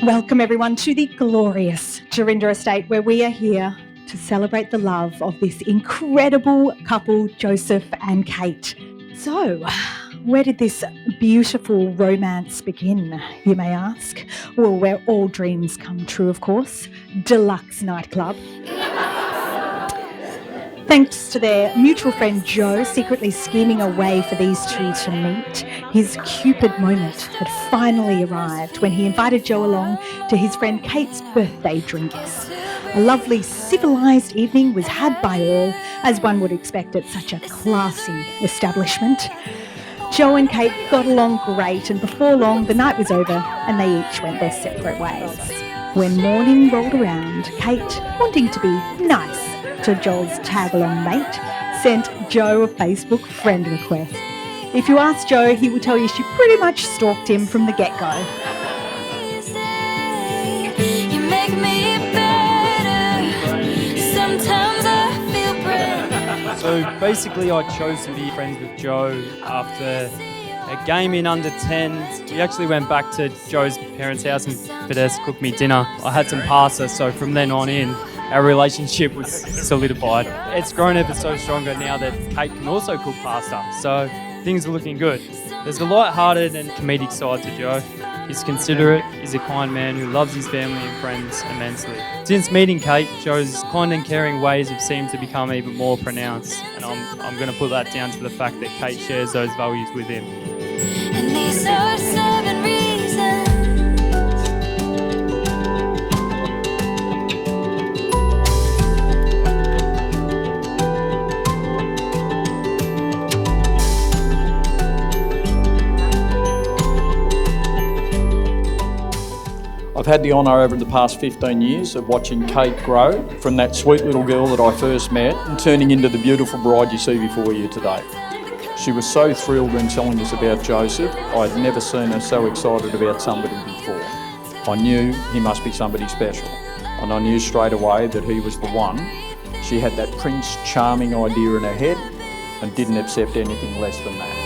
Welcome everyone to the glorious Terindah estate, where we are here to celebrate the love of this incredible couple, Joseph and Kate. So, where did this beautiful romance begin, you may ask? Well, where all dreams come true, of course, Deluxe Nightclub. Thanks to their mutual friend Joe secretly scheming a way for these two to meet, his Cupid moment had finally arrived when he invited Joe along to his friend Kate's birthday drinks. A lovely civilised evening was had by all, as one would expect at such a classy establishment. Joe and Kate got along great, and before long the night was over and they each went their separate ways. When morning rolled around, Kate, wanting to be nice to Joel's tag-along mate, sent Joe a Facebook friend request. If you ask Joe, he will tell you she pretty much stalked him from the get-go. So basically I chose to be friends with Joe after a game in under 10s. We actually went back to Joe's parents' house and Fidesz cooked me dinner. I had some pasta, so from then on in, our relationship was solidified. It's grown ever so stronger now that Kate can also cook pasta, so things are looking good. There's a light-hearted and comedic side to Joe. He's considerate, he's a kind man who loves his family and friends immensely. Since meeting Kate, Joe's kind and caring ways have seemed to become even more pronounced, and I'm going to put that down to the fact that Kate shares those values with him. And these are 7 reasons. I've had the honour over the past 15 years of watching Kate grow from that sweet little girl that I first met and turning into the beautiful bride you see before you today. She was so thrilled when telling us about Joseph. I'd never seen her so excited about somebody before. I knew he must be somebody special, and I knew straight away that he was the one. She had that Prince Charming idea in her head and didn't accept anything less than that.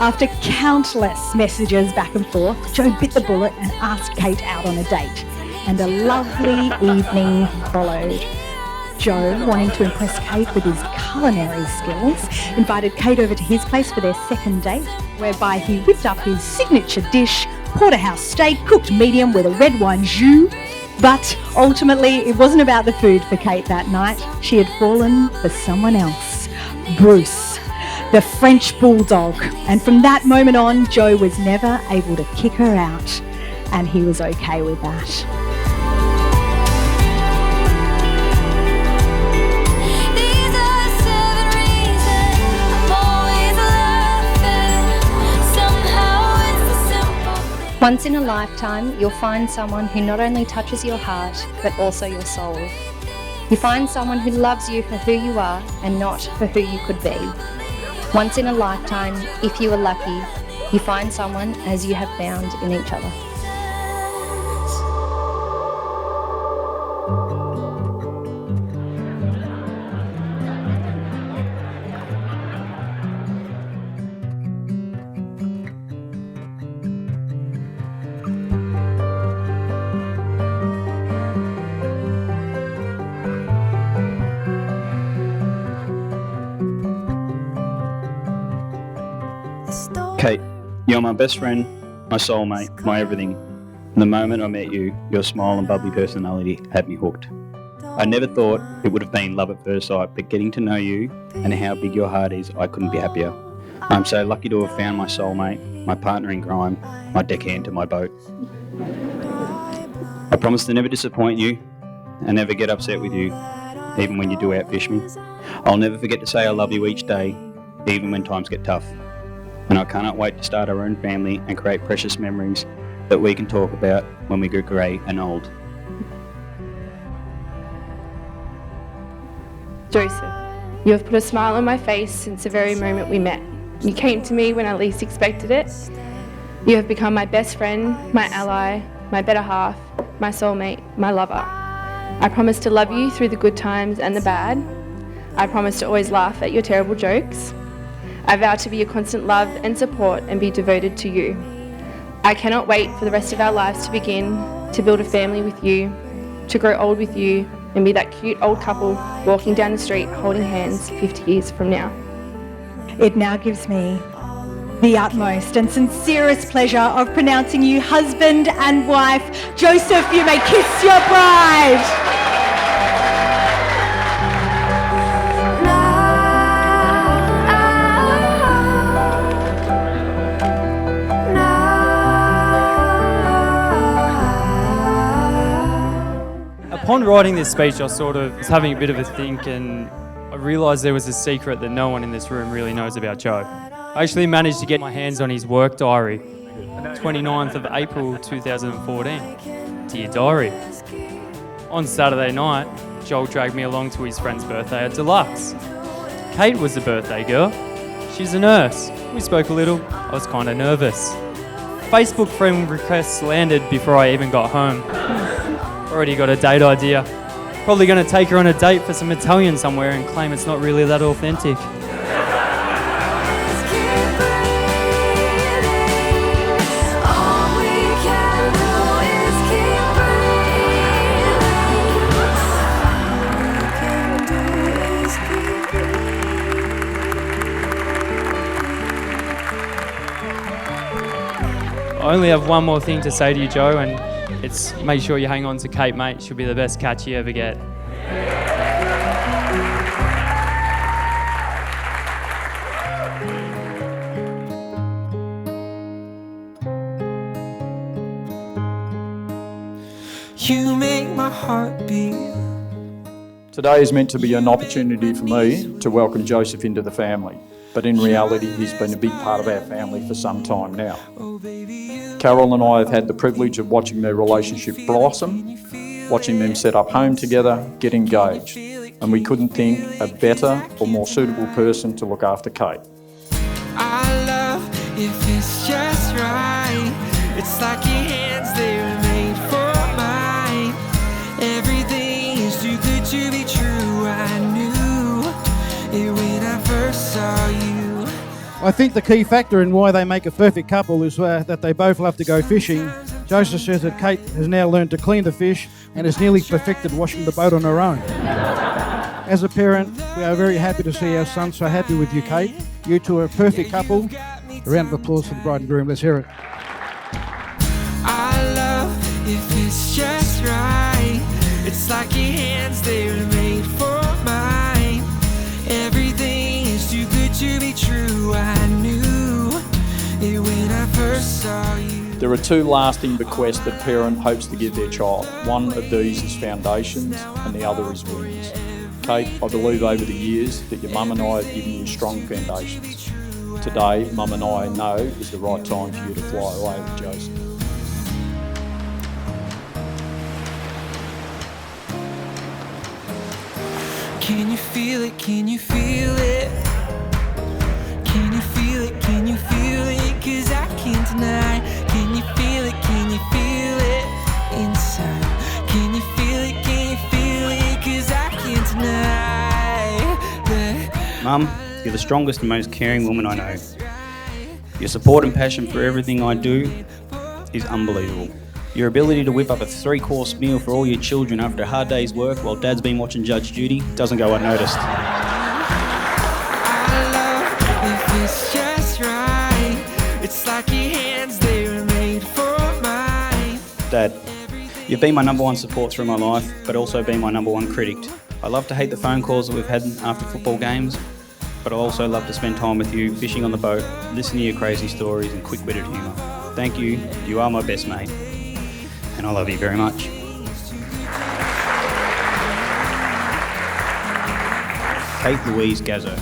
After countless messages back and forth, Joe bit the bullet and asked Kate out on a date, and a lovely evening followed. Joe, wanting to impress Kate with his culinary skills, invited Kate over to his place for their second date, whereby he whipped up his signature dish, porterhouse steak, cooked medium with a red wine jus. But ultimately, it wasn't about the food for Kate that night. She had fallen for someone else, Bruce, the French bulldog. And from that moment on, Joe was never able to kick her out, and he was okay with that. Once in a lifetime, you'll find someone who not only touches your heart, but also your soul. You find someone who loves you for who you are and not for who you could be. Once in a lifetime, if you are lucky, you find someone as you have found in each other. Kate, you're my best friend, my soulmate, my everything. The moment I met you, your smile and bubbly personality had me hooked. I never thought it would have been love at first sight, but getting to know you and how big your heart is, I couldn't be happier. I'm so lucky to have found my soulmate, my partner in crime, my deckhand to my boat. I promise to never disappoint you and never get upset with you, even when you do outfish me. I'll never forget to say I love you each day, even when times get tough. And I cannot wait to start our own family and create precious memories that we can talk about when we get grey and old. Joseph, you have put a smile on my face since the very moment we met. You came to me when I least expected it. You have become my best friend, my ally, my better half, my soulmate, my lover. I promise to love you through the good times and the bad. I promise to always laugh at your terrible jokes. I vow to be your constant love and support and be devoted to you. I cannot wait for the rest of our lives to begin, to build a family with you, to grow old with you, and be that cute old couple walking down the street holding hands 50 years from now. It now gives me the utmost and sincerest pleasure of pronouncing you husband and wife. Joseph, you may kiss your bride. Upon writing this speech, I sort of was having a bit of a think, and I realised there was a secret that no one in this room really knows about Joe. I actually managed to get my hands on his work diary, 29th of April 2014. Dear diary. On Saturday night, Joel dragged me along to his friend's birthday at Deluxe. Kate was the birthday girl. She's a nurse. We spoke a little. I was kind of nervous. Facebook friend requests landed before I even got home. Already got a date idea. Probably going to take her on a date for some Italian somewhere and claim it's not really that authentic. I only have one more thing to say to you, Joe, and it's make sure you hang on to Kate, mate. She'll be the best catch you ever get. You make my heart beat. Today is meant to be an opportunity for me to welcome Joseph into the family, but in reality he's been a big part of our family for some time now. Carol and I have had the privilege of watching their relationship blossom, watching them set up home together, get engaged, and we couldn't think a better or more suitable person to look after Kate. I love if it's just right. It's like your hands, they were made for mine. Everything is too good to be true. I knew it when I first saw you. I think the key factor in why they make a perfect couple is that they both love to go fishing. Joseph says that Kate has now learned to clean the fish and has nearly perfected washing the boat on her own. As a parent, we are very happy to see our son so happy with you, Kate. You two are a perfect couple. A round of applause for the bride and groom. Let's hear it. I love if it's just right. It's like your hands, they were made for mine. Everything is too good to be true. I knew it when I first saw you. There are two lasting bequests that a parent hopes to give their child. One of these is foundations and the other is wings. Kate, I believe over the years that your mum and I have given you strong foundations. Today, mum and I know is the right time for you to fly away with Joseph. Can you feel it? Can you feel it? Can you feel it? Can you feel it? 'Cause I can't deny. Can you feel it? Can you feel it inside? Can you feel it? Can you feel it? 'Cause I can't deny that. Mum, you're the strongest and most caring woman I know. Your support and passion for everything I do is unbelievable. Your ability to whip up a 3-course meal for all your children after a hard day's work while Dad's been watching Judge Judy doesn't go unnoticed. I love if it's just right. It's like your hands, they were made for mine. Dad, you've been my number one support through my life, but also been my number one critic. I love to hate the phone calls that we've had after football games, but I also love to spend time with you, fishing on the boat, listen to your crazy stories and quick-witted humour. Thank you, you are my best mate, and I love you very much. Kate Louise Gazzo.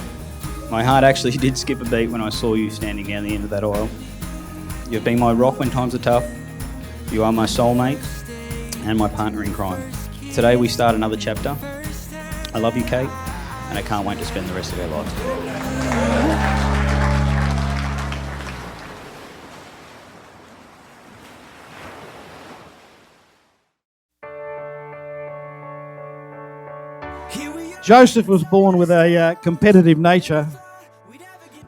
My heart actually did skip a beat when I saw you standing down the end of that aisle. You've been my rock when times are tough. You are my soulmate and my partner in crime. Today we start another chapter. I love you, Kate, and I can't wait to spend the rest of our lives together. Joseph was born with a competitive nature.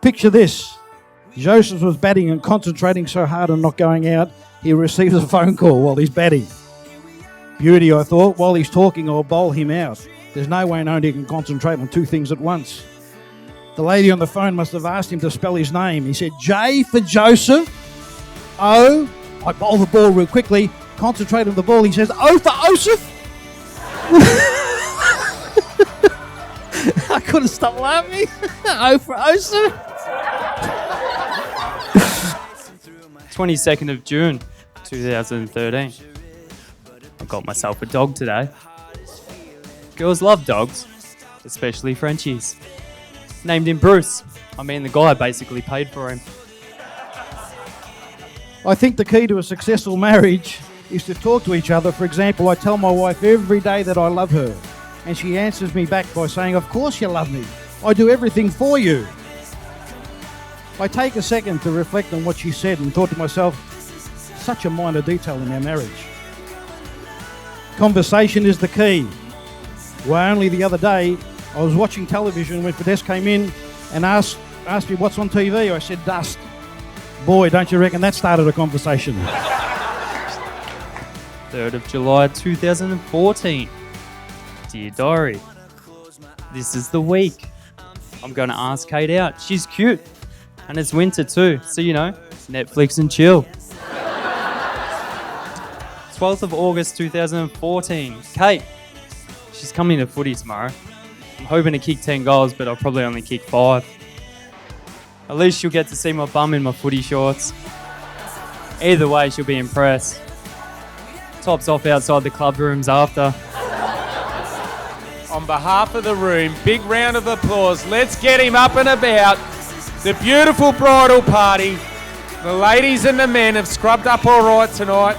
Picture this. Joseph was batting and concentrating so hard on not going out, he receives a phone call while he's batting. Beauty, I thought. While he's talking, I'll bowl him out. There's no way known he can concentrate on two things at once. The lady on the phone must have asked him to spell his name. He said, J for Joseph, O. I bowl the ball real quickly, concentrate on the ball. He says, O for Osif. I couldn't stop laughing. O for Osif. 22nd of June, 2013. I got myself a dog today. Girls love dogs, especially Frenchies. Named him Bruce. I mean, the guy basically paid for him. I think the key to a successful marriage is to talk to each other. For example, I tell my wife every day that I love her, and she answers me back by saying, of course you love me. I do everything for you. I take a second to reflect on what she said and thought to myself, such a minor detail in our marriage. Conversation is the key. Well, only the other day, I was watching television when Fidesz came in and asked me what's on TV. I said, dust. Boy, don't you reckon that started a conversation? 3rd of July 2014. Dear Diary, this is the week. I'm going to ask Kate out. She's cute. And it's winter too, so Netflix and chill. 12th of August 2014. Kate, she's coming to footy tomorrow. I'm hoping to kick 10 goals, but I'll probably only kick 5. At least she'll get to see my bum in my footy shorts. Either way, she'll be impressed. Tops off outside the club rooms after. On behalf of the room, big round of applause. Let's get him up and about. The beautiful bridal party. The ladies and the men have scrubbed up all right tonight.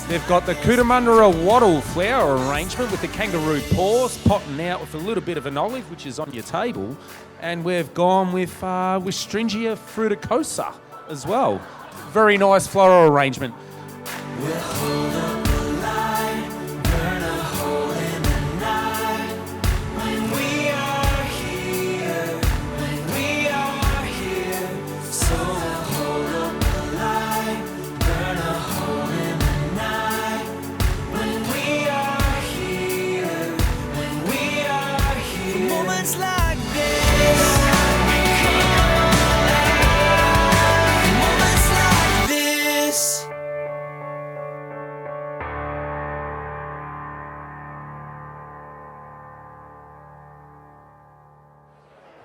They've got the Cootamundra wattle flower arrangement with the kangaroo paws, potting out with a little bit of an olive, which is on your table. And we've gone with Stringia fruticosa as well. Very nice floral arrangement.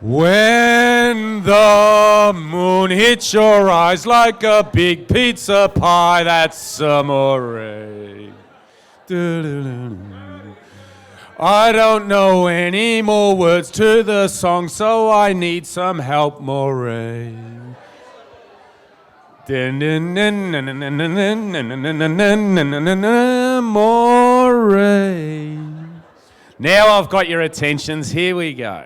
When the moon hits your eyes like a big pizza pie, that's amore. I don't know any more words to the song, so I need some help, more. More. Now I've got your attentions. Here we go.